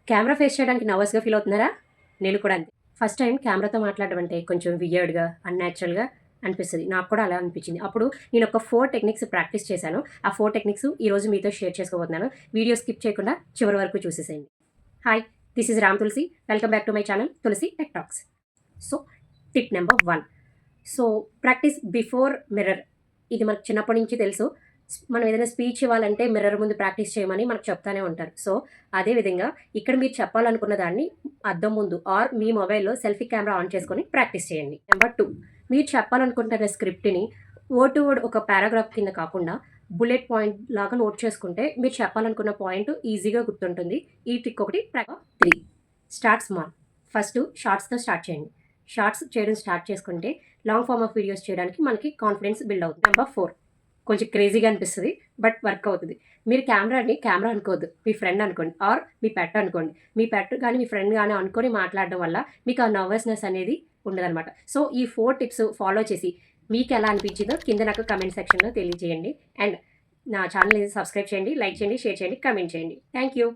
Camera face చేయడానికి నర్వస్‌గా feel అవుతున్నారా? నేను కూడా అంతే. ఫస్ట్ టైం కెమెరాతో మాట్లాడడం అంటే కొంచెం వియర్డ్‌గా, అన్‌న్యాచురల్‌గా అనిపిస్తది. నాకు కూడా అలా అనిపించింది. అప్పుడు నేను ఒక 4 టెక్నిక్స్ ప్రాక్టీస్ చేశాను. ఆ 4 టెక్నిక్స్ ఈరోజు మీతో షేర్ చేసుకోబోతున్నాను. వీడియో స్కిప్ చేయకుండా చివరి వరకు చూసేసేయండి. Hi! This is Ram Tulasi. Welcome back to my channel Tulasi tech talks. So, tip number 1. So, practice before mirror. ఇది మనకు చిన్నప్పటి నుంచి తెలుసు. మనం ఏదైనా స్పీచ్ ఇవ్వాలంటే మిర్రర్ ముందు ప్రాక్టీస్ చేయమని మనకు చెప్తానే ఉంటారు. సో, అదే విధంగా ఇక్కడ మీరు చెప్పాలనుకున్న దాన్ని అద్దం ముందు ఆర్ మీ మొబైల్‌లో సెల్ఫీ కెమెరా ఆన్ చేసుకొని ప్రాక్టీస్ చేయండి. నెంబర్ 2, మీరు చెప్పాలనుకుంటున్న స్క్రిప్ట్‌ని వర్డ్ టు వర్డ్ ఒక పారాగ్రాఫ్ కింద కాకుండా బుల్లెట్ పాయింట్ లాగా నోట్ చేసుకుంటే మీరు చెప్పాలనుకున్న పాయింట్ ఈజీగా గుర్తుంటుంది. ఈ ట్రిక్ ఒకటి. 3, స్టార్ట్ స్మాల్. ఫస్ట్ షార్ట్స్‌తో స్టార్ట్ చేయండి. షార్ట్స్ చేయడం స్టార్ట్ చేసుకుంటే లాంగ్ ఫార్మ్ ఆఫ్ వీడియోస్ చేయడానికి మనకి కాన్ఫిడెన్స్ బిల్డ్ అవుతుంది. నెంబర్ 4, కొంచెం క్రేజీగా అనిపిస్తది. బట్ వర్క్ అవుతది. మీరు కెమెరాని కెమెరా అనుకోవద్దు. మీ ఫ్రెండ్ అనుకోండి ఆర్ మీ పెట్ అనుకోండి. మీ పెట్ గాని, మీ ఫ్రెండ్ గాని అనుకోని మాట్లాడడం వల్ల మీకు ఆ నర్వస్‌నెస్ అనేది ఉండదనమాట. సో, ఈ 4 టిప్స్ ఫాలో చేసి మీకెలా అనిపించిందో కింద నాకు కామెంట్ సెక్షన్‌లో తెలియజేయండి. అండ్ నా ఛానల్‌ని సబ్స్క్రైబ్ చేయండి, లైక్ చేయండి, షేర్ చేయండి, కామెంట్ చేయండి. Thank you.